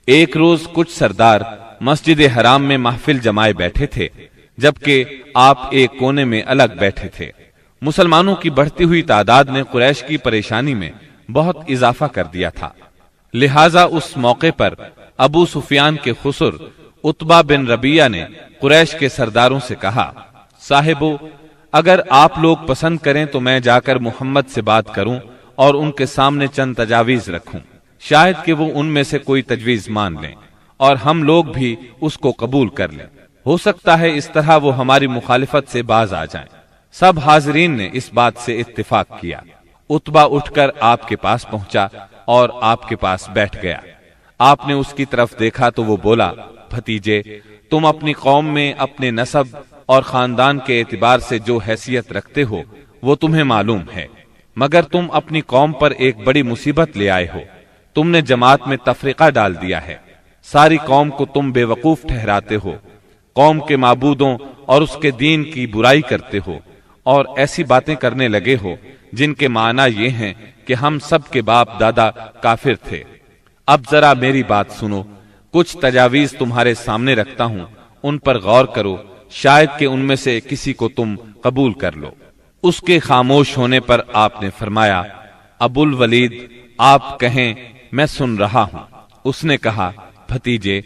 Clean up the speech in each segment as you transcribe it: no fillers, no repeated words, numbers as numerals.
ایک روز کچھ سردار مسجد حرام میں محفل جمائے بیٹھے تھے، جبکہ آپ ایک کونے میں الگ بیٹھے تھے۔ مسلمانوں کی بڑھتی ہوئی تعداد نے قریش کی پریشانی میں بہت اضافہ کر دیا تھا، لہٰذا اس موقع پر ابو سفیان کے خسر عتبہ بن ربیعہ نے قریش کے سرداروں سے کہا، صاحبو، اگر آپ لوگ پسند کریں تو میں جا کر محمد سے بات کروں اور ان کے سامنے چند تجاویز رکھوں، شاید کہ وہ ان میں سے کوئی تجویز مان لیں اور ہم لوگ بھی اس کو قبول کر لیں، ہو سکتا ہے اس طرح وہ ہماری مخالفت سے باز آ جائیں۔ سب حاضرین نے اس بات سے اتفاق کیا۔ عتبہ اٹھ کر آپ کے پاس پہنچا اور آپ کے پاس بیٹھ گیا۔ آپ نے اس کی طرف دیکھا تو وہ بولا، بھتیجے، تم اپنی قوم میں اپنے نسب اور خاندان کے اعتبار سے جو حیثیت رکھتے ہو وہ تمہیں معلوم ہے، مگر تم اپنی قوم پر ایک بڑی مصیبت لے آئے ہو۔ تم نے جماعت میں تفریقہ ڈال دیا ہے، ساری قوم کو تم بے وقوف ٹھہراتے ہو، قوم کے معبودوں اور اس کے دین کی برائی کرتے ہو اور ایسی باتیں کرنے لگے ہو جن کے معنی یہ ہیں کہ ہم سب کے باپ دادا کافر تھے۔ اب ذرا میری بات سنو، کچھ تجاویز تمہارے سامنے رکھتا ہوں، ان پر غور کرو، شاید کہ ان میں سے کسی کو تم قبول کر لو۔ اس کے خاموش ہونے پر آپ نے فرمایا، ابو الولید، آپ کہیں، میں سن رہا ہوں۔ اس نے کہا، بھتیجے،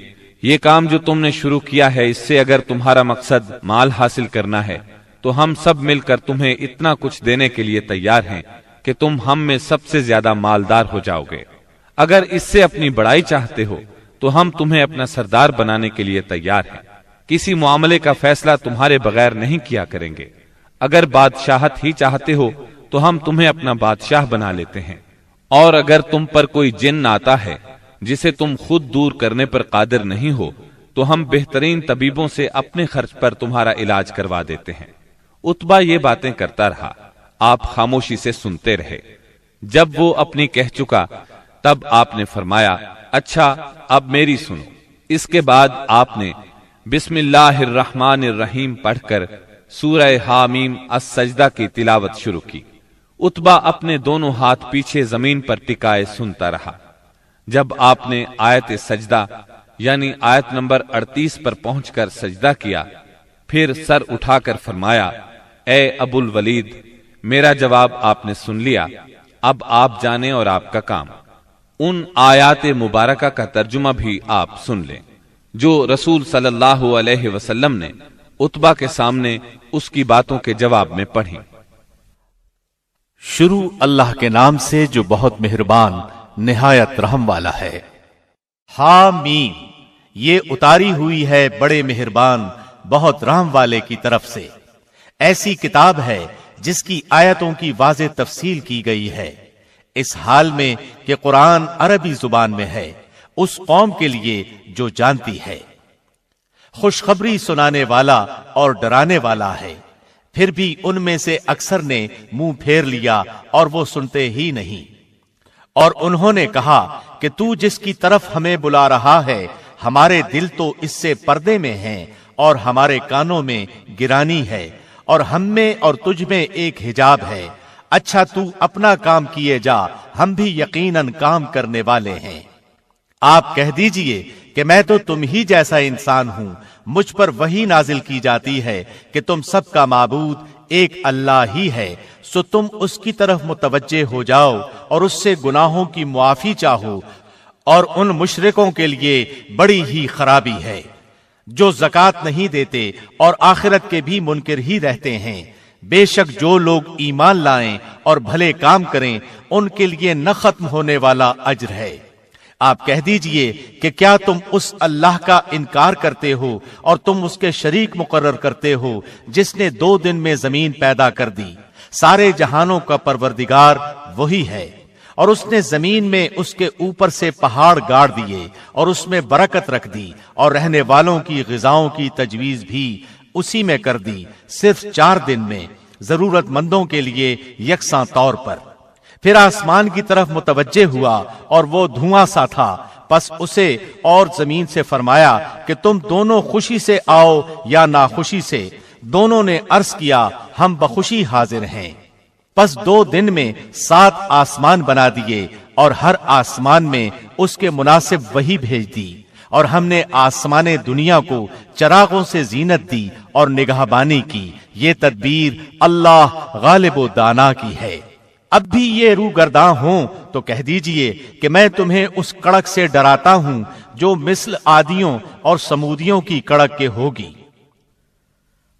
یہ کام جو تم نے شروع کیا ہے، اس سے اگر تمہارا مقصد مال حاصل کرنا ہے تو ہم سب مل کر تمہیں اتنا کچھ دینے کے لیے تیار ہیں کہ تم ہم میں سب سے زیادہ مالدار ہو جاؤ گے۔ اگر اس سے اپنی بڑائی چاہتے ہو تو ہم تمہیں اپنا سردار بنانے کے لیے تیار ہیں، کسی معاملے کا فیصلہ تمہارے بغیر نہیں کیا کریں گے۔ اگر بادشاہت ہی چاہتے ہو تو ہم تمہیں اپنا بادشاہ بنا لیتے ہیں، اور اگر تم پر کوئی جن آتا ہے جسے تم خود دور کرنے پر قادر نہیں ہو تو ہم بہترین طبیبوں سے اپنے خرچ پر تمہارا علاج کروا دیتے ہیں۔ عتبہ یہ باتیں کرتا رہا، آپ خاموشی سے سنتے رہے۔ جب وہ اپنی کہہ چکا تب آپ نے فرمایا، اچھا اب میری سنو۔ اس کے بعد آپ نے بسم اللہ الرحمن الرحیم پڑھ کر سورہ حامیم السجدہ کی تلاوت شروع کی۔ عتبہ اپنے دونوں ہاتھ پیچھے زمین پر ٹکائے سنتا رہا۔ جب آپ نے آیت سجدہ یعنی آیت نمبر 38 پر پہنچ کر سجدہ کیا، پھر سر اٹھا کر فرمایا، اے ابو الولید، میرا جواب آپ نے سن لیا، اب آپ جانیں اور آپ کا کام۔ ان آیات مبارکہ کا ترجمہ بھی آپ سن لیں جو رسول صلی اللہ علیہ وسلم نے عتبہ کے سامنے اس کی باتوں کے جواب میں پڑھی۔ شروع اللہ کے نام سے جو بہت مہربان نہایت رحم والا ہے۔ حامیم، یہ اتاری ہوئی ہے بڑے مہربان بہت رحم والے کی طرف سے۔ ایسی کتاب ہے جس کی آیتوں کی واضح تفصیل کی گئی ہے، اس حال میں کہ قرآن عربی زبان میں ہے، اس قوم کے لیے جو جانتی ہے۔ خوشخبری سنانے والا اور ڈرانے والا ہے، پھر بھی ان میں سے اکثر نے منہ پھیر لیا اور وہ سنتے ہی نہیں۔ اور انہوں نے کہا کہ تو جس کی طرف ہمیں بلا رہا ہے، ہمارے دل تو اس سے پردے میں ہیں اور ہمارے کانوں میں گرانی ہے، اور ہم میں اور تجھ میں ایک حجاب ہے۔ اچھا تو اپنا کام کیے جا، ہم بھی یقیناً کام کرنے والے ہیں۔ آپ کہہ دیجئے کہ میں تو تم ہی جیسا انسان ہوں، مجھ پر وحی نازل کی جاتی ہے کہ تم سب کا معبود ایک اللہ ہی ہے، سو تم اس کی طرف متوجہ ہو جاؤ اور اس سے گناہوں کی معافی چاہو، اور ان مشرکوں کے لیے بڑی ہی خرابی ہے جو زکوٰۃ نہیں دیتے اور آخرت کے بھی منکر ہی رہتے ہیں۔ بے شک جو لوگ ایمان لائیں اور بھلے کام کریں ان کے لیے نہ ختم ہونے والا اجر ہے۔ آپ کہہ دیجئے کہ کیا تم اس اللہ کا انکار کرتے ہو اور تم اس کے شریک مقرر کرتے ہو جس نے 2 دن میں زمین پیدا کر دی؟ سارے جہانوں کا پروردگار وہی ہے، اور اس نے زمین میں اس کے اوپر سے پہاڑ گاڑ دیے اور اس میں برکت رکھ دی، اور رہنے والوں کی غذاؤں کی تجویز بھی اسی میں کر دی، صرف 4 دن میں، ضرورت مندوں کے لیے یکساں طور پر۔ پھر آسمان کی طرف متوجہ ہوا اور وہ دھواں سا تھا، پس اسے اور زمین سے فرمایا کہ تم دونوں خوشی سے آؤ یا ناخوشی سے۔ دونوں نے عرض کیا ہم بخوشی حاضر ہیں۔ پس 2 دن میں 7 آسمان بنا دیے اور ہر آسمان میں اس کے مناسب وحی بھیج دی، اور ہم نے آسمان دنیا کو چراغوں سے زینت دی اور نگہبانی کی۔ یہ تدبیر اللہ غالب و دانا کی ہے۔ اب بھی یہ روگرداں ہوں تو کہہ دیجئے کہ میں تمہیں اس کڑک سے ڈراتا ہوں جو مثل عادیوں اور سمودیوں کی کڑک کے ہوگی۔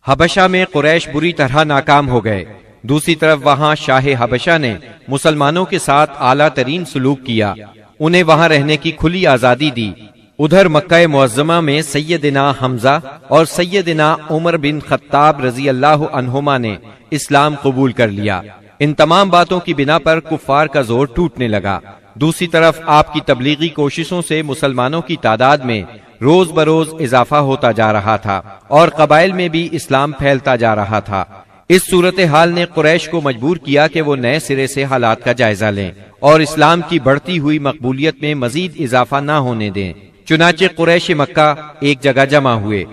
حبشہ میں قریش بری طرح ناکام ہو گئے۔ دوسری طرف وہاں شاہ حبشہ نے مسلمانوں کے ساتھ اعلیٰ ترین سلوک کیا، انہیں وہاں رہنے کی کھلی آزادی دی۔ ادھر مکہ معظمہ میں سیدنا حمزہ اور سیدنا عمر بن خطاب رضی اللہ عنہما نے اسلام قبول کر لیا۔ ان تمام باتوں کی بنا پر کفار کا زور ٹوٹنے لگا۔ دوسری طرف آپ کی تبلیغی کوششوں سے مسلمانوں کی تعداد میں روز بروز اضافہ ہوتا جا رہا تھا اور قبائل میں بھی اسلام پھیلتا جا رہا تھا۔ اس صورتحال نے قریش کو مجبور کیا کہ وہ نئے سرے سے حالات کا جائزہ لیں اور اسلام کی بڑھتی ہوئی مقبولیت میں مزید اضافہ نہ ہونے دیں۔ چنانچہ قریش مکہ ایک جگہ جمع ہوئے۔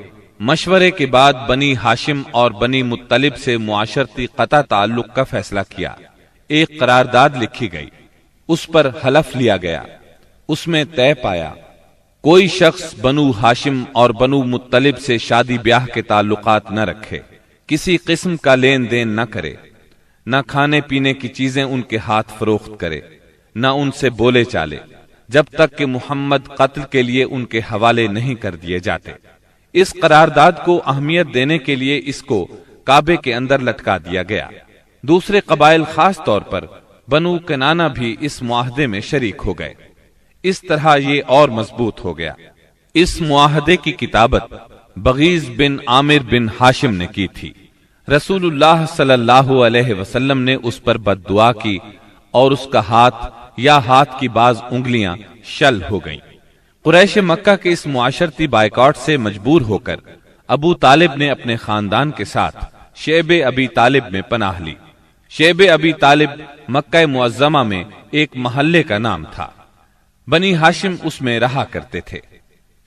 مشورے کے بعد بنی ہاشم اور بنی مطلب سے معاشرتی قطع تعلق کا فیصلہ کیا۔ ایک قرارداد لکھی گئی، اس پر حلف لیا گیا۔ اس میں طے پایا کوئی شخص بنو ہاشم اور بنو مطلب سے شادی بیاہ کے تعلقات نہ رکھے، کسی قسم کا لین دین نہ کرے، نہ کھانے پینے کی چیزیں ان کے ہاتھ فروخت کرے، نہ ان سے بولے چالے، جب تک کہ محمد قتل کے لیے ان کے حوالے نہیں کر دیے جاتے۔ اس قرارداد کو اہمیت دینے کے لیے اس کو کعبے کے اندر لٹکا دیا گیا۔ دوسرے قبائل خاص طور پر بنو کنانہ بھی اس معاہدے میں شریک ہو گئے۔ اس طرح یہ اور مضبوط ہو گیا۔ اس معاہدے کی کتابت بغیز بن عامر بن ہاشم نے کی تھی۔ رسول اللہ صلی اللہ علیہ وسلم نے اس پر بد دعا کی اور اس کا ہاتھ یا ہاتھ کی بعض انگلیاں شل ہو گئیں۔ قریش مکہ کے اس معاشرتی بائیکاٹ سے مجبور ہو کر ابو طالب نے اپنے خاندان کے ساتھ شیب ابی طالب میں پناہ لی۔ شیب ابی طالب مکہ معظمہ میں ایک محلے کا نام تھا۔ بنی ہاشم اس میں رہا کرتے تھے۔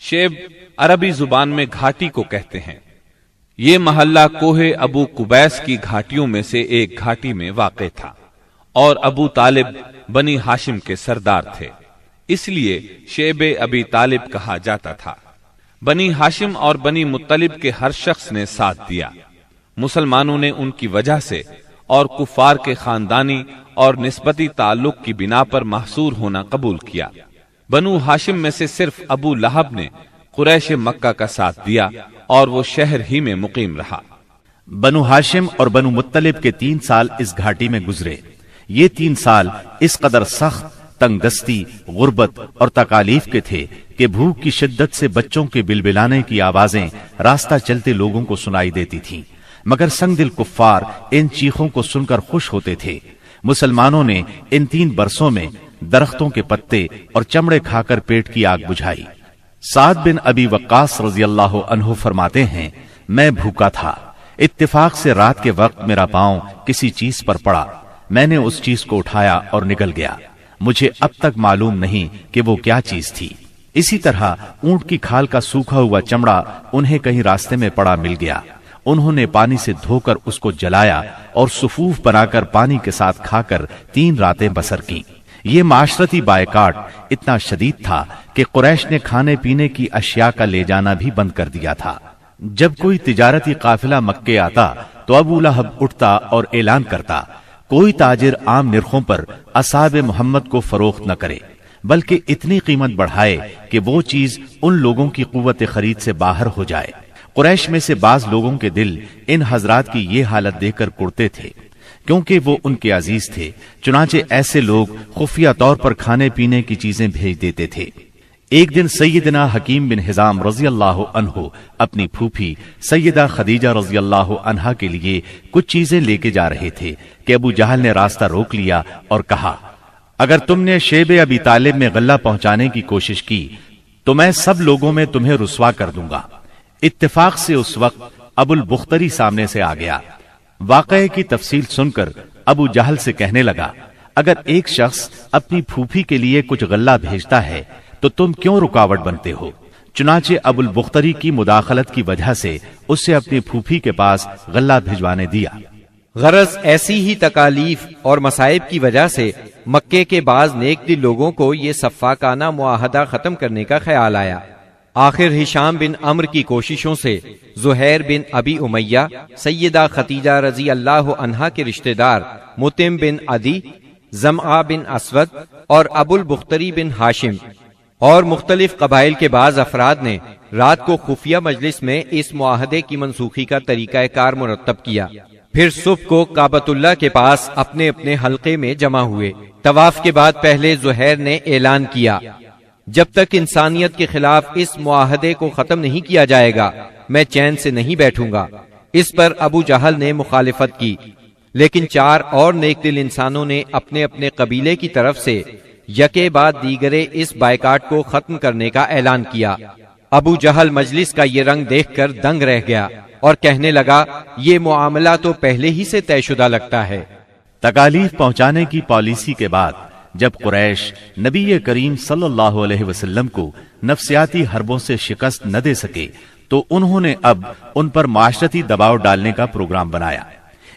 شیب عربی زبان میں گھاٹی کو کہتے ہیں۔ یہ محلہ کوہ ابو قبیس کی گھاٹیوں میں سے ایک گھاٹی میں واقع تھا اور ابو طالب بنی ہاشم کے سردار تھے، اس لیے شیب ابی طالب کہا جاتا تھا۔ بنی ہاشم اور بنی مطلب کے ہر شخص نے ساتھ دیا۔ مسلمانوں نے ان کی وجہ سے اور کفار کے خاندانی اور نسبتی تعلق کی بنا پر محصور ہونا قبول کیا۔ بنو ہاشم میں سے صرف ابو لہب نے قریش مکہ کا ساتھ دیا اور وہ شہر ہی میں مقیم رہا۔ بنو ہاشم اور بنو مطلب کے 3 سال اس گھاٹی میں گزرے۔ یہ 3 سال اس قدر سخت، تنگ دستی، غربت اور تکالیف کے تھے کہ بھوک کی شدت سے بچوں کے بلبلانے کی آوازیں راستہ چلتے لوگوں کو سنائی دیتی تھیں، مگر سنگ دل کفار ان چیخوں کو سن کر خوش ہوتے تھے۔ مسلمانوں نے ان 3 برسوں میں درختوں کے پتے اور چمڑے کھا کر پیٹ کی آگ بجھائی۔ سعد بن ابی وقاص رضی اللہ عنہ فرماتے ہیں، میں بھوکا تھا، اتفاق سے رات کے وقت میرا پاؤں کسی چیز پر پڑا، میں نے اس چیز کو اٹھایا اور نگل گیا، مجھے اب تک معلوم نہیں کہ وہ کیا چیز تھی۔ اسی طرح اونٹ کی کھال کا سوکھا ہوا چمڑا انہیں کہیں راستے میں پڑا مل گیا، انہوں نے پانی سے دھو کر اس کو جلایا اور صفوف بنا کر پانی کے ساتھ کھا کر 3 راتیں بسر کی۔ یہ معاشرتی بائیکاٹ اتنا شدید تھا کہ قریش نے کھانے پینے کی اشیاء کا لے جانا بھی بند کر دیا تھا۔ جب کوئی تجارتی قافلہ مکے آتا تو ابو لہب اٹھتا اور اعلان کرتا، کوئی تاجر عام نرخوں پر اصحاب محمد کو فروخت نہ کرے، بلکہ اتنی قیمت بڑھائے کہ وہ چیز ان لوگوں کی قوت خرید سے باہر ہو جائے۔ قریش میں سے بعض لوگوں کے دل ان حضرات کی یہ حالت دیکھ کر کڑتے تھے، کیونکہ وہ ان کے عزیز تھے، چنانچہ ایسے لوگ خفیہ طور پر کھانے پینے کی چیزیں بھیج دیتے تھے۔ ایک دن سیدنا حکیم بن حزام رضی اللہ عنہ اپنی پھوپھی سیدہ خدیجہ رضی اللہ عنہا کے لیے کچھ چیزیں لے کے جا رہے تھے کہ ابو جہل نے راستہ روک لیا اور کہا، اگر تم نے شیب ابی طالب میں غلہ پہنچانے کی کوشش کی تو میں سب لوگوں میں تمہیں رسوا کر دوں گا۔ اتفاق سے اس وقت ابو البختری سامنے سے آ گیا۔ واقعے کی تفصیل سن کر ابو جہل سے کہنے لگا، اگر ایک شخص اپنی پھوپھی کے لیے کچھ غلہ بھیجتا ہے تو تم کیوں رکاوٹ بنتے ہو؟ چنانچہ ابو البختری کی مداخلت کی وجہ سے اسے اپنی پھوپھی کے پاس غلہ بھجوانے دیا۔ غرض ایسی ہی تکالیف اور مصائب کی وجہ سے مکے کے بعض نیک دل لوگوں کو یہ سفاکانہ معاہدہ ختم کرنے کا خیال آیا۔ آخر ہشام بن عمرو کی کوششوں سے زہیر بن ابی امیہ، سیدہ ختیجہ رضی اللہ عنہا کے رشتہ دار مطعم بن عدی، زمعہ بن اسود اور ابو البختری بن ہاشم اور مختلف قبائل کے بعض افراد نے رات کو خفیہ مجلس میں اس معاہدے کی منسوخی کا طریقہ کار مرتب کیا۔ پھر صبح کو کعبۃ اللہ کے پاس اپنے اپنے حلقے میں جمع ہوئے۔ طواف کے بعد پہلے زہیر نے اعلان کیا، جب تک انسانیت کے خلاف اس معاہدے کو ختم نہیں کیا جائے گا میں چین سے نہیں بیٹھوں گا۔ اس پر ابو جہل نے مخالفت کی، لیکن 4 اور نیک دل انسانوں نے اپنے اپنے قبیلے کی طرف سے یکے بعد دیگرے اس بائیکاٹ کو ختم کرنے کا اعلان کیا۔ ابو جہل مجلس کا یہ رنگ دیکھ کر دنگ رہ گیا اور کہنے لگا، یہ معاملہ تو پہلے ہی سے طے شدہ لگتا ہے۔ تکالیف پہنچانے کی پالیسی کے بعد جب قریش نبی کریم صلی اللہ علیہ وسلم کو نفسیاتی حربوں سے شکست نہ دے سکے تو انہوں نے اب ان پر معاشرتی دباؤ ڈالنے کا پروگرام بنایا۔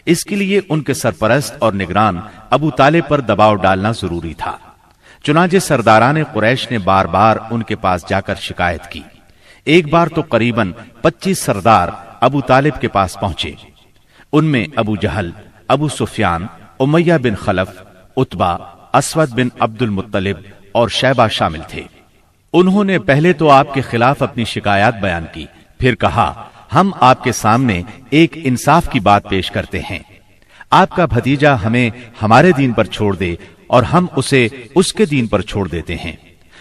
اس کے لیے ان کے سرپرست اور نگران ابو طالب پر دباؤ ڈالنا ضروری تھا۔ چنانچہ سرداران قریش نے بار بار ان کے پاس جا کر شکایت کی۔ ایک بار تو قریباً 25 سردار ابو طالب کے پاس پہنچے۔ ان میں ابو جہل، ابو سفیان، امیہ بن خلف، عتبہ، اسود بن عبد المطلب اور شیبہ شامل تھے۔ انہوں نے پہلے تو آپ کے خلاف اپنی شکایات بیان کی، پھر کہا، ہم آپ کے سامنے ایک انصاف کی بات پیش کرتے ہیں۔ آپ کا بھتیجا ہمیں ہمارے دین پر چھوڑ دے اور ہم اسے اس کے دین پر چھوڑ دیتے ہیں۔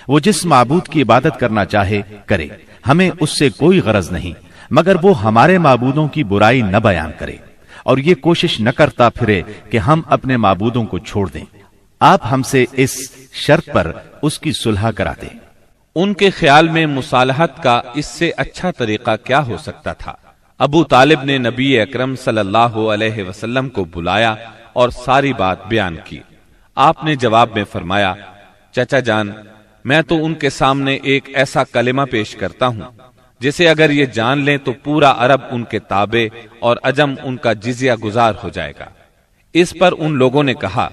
وہ جس معبود کی عبادت کرنا چاہے کرے، ہمیں اس سے کوئی غرض نہیں، مگر وہ ہمارے معبودوں کی برائی نہ بیان کرے اور یہ کوشش نہ کرتا پھرے کہ ہم اپنے معبودوں کو چھوڑ دیں۔ آپ ہم سے اس شرط پر اس کی صلح کرا دیں۔ ان کے خیال میں مصالحت کا اس سے اچھا طریقہ کیا ہو سکتا تھا؟ ابو طالب نے نبی اکرم صلی اللہ علیہ وسلم کو بلایا اور ساری بات بیان کی۔ آپ نے جواب میں فرمایا، چچا جان، میں تو ان کے سامنے ایک ایسا کلمہ پیش کرتا ہوں جسے اگر یہ جان لیں تو پورا عرب ان کے تابع اور عجم ان کا جزیہ گزار ہو جائے گا۔ اس پر ان لوگوں نے کہا،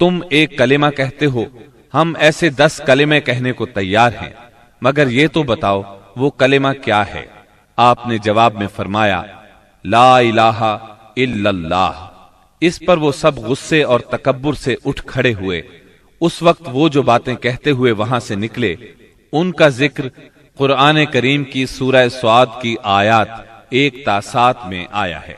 تم ایک کلمہ کہتے ہو، ہم ایسے 10 کلمے کہنے کو تیار ہیں، مگر یہ تو بتاؤ وہ کلمہ کیا ہے؟ آپ نے جواب میں فرمایا، لا الہ الا اللہ۔ اس پر وہ سب غصے اور تکبر سے اٹھ کھڑے ہوئے۔ اس وقت وہ جو باتیں کہتے ہوئے وہاں سے نکلے ان کا ذکر قرآن کریم کی سورہ سعد کی آیات 1 تا 7 میں آیا ہے۔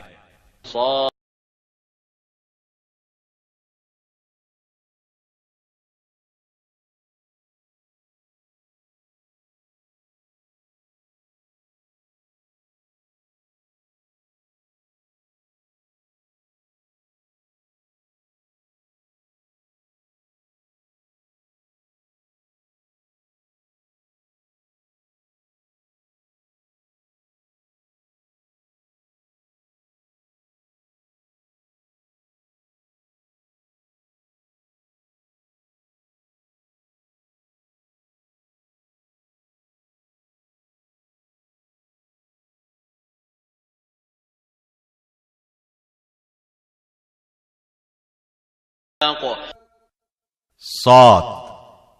صاد،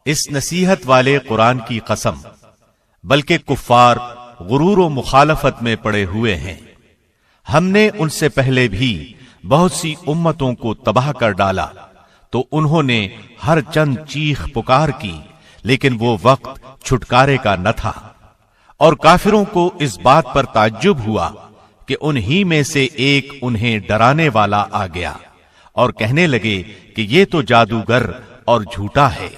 اس نصیحت والے قرآن کی قسم، بلکہ کفار غرور و مخالفت میں پڑے ہوئے ہیں۔ ہم نے ان سے پہلے بھی بہت سی امتوں کو تباہ کر ڈالا تو انہوں نے ہر چند چیخ پکار کی، لیکن وہ وقت چھٹکارے کا نہ تھا، اور کافروں کو اس بات پر تعجب ہوا کہ انہی میں سے ایک انہیں ڈرانے والا آ گیا اور کہنے لگے کہ یہ تو جادوگر اور جھوٹا ہے۔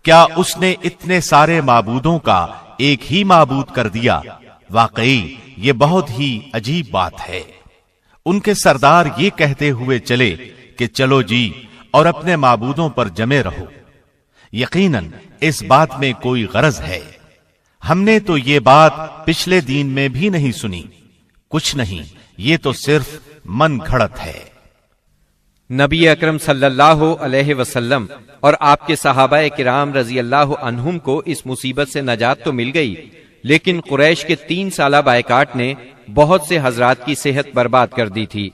کیا اس نے اتنے سارے معبودوں کا ایک ہی معبود کر دیا؟ واقعی یہ بہت ہی عجیب بات ہے۔ ان کے سردار یہ کہتے ہوئے چلے کہ چلو جی اور اپنے معبودوں پر جمے رہو، یقیناً اس بات میں کوئی غرض ہے۔ ہم نے تو یہ بات پچھلے دین میں بھی نہیں سنی، کچھ نہیں، یہ تو صرف من گھڑت ہے۔ نبی اکرم صلی اللہ علیہ وسلم اور آپ کے صحابہ کرام رضی اللہ عنہم کو اس مصیبت سے نجات تو مل گئی، لیکن قریش کے 3 سالہ بائیکاٹ نے بہت سے حضرات کی صحت برباد کر دی تھی۔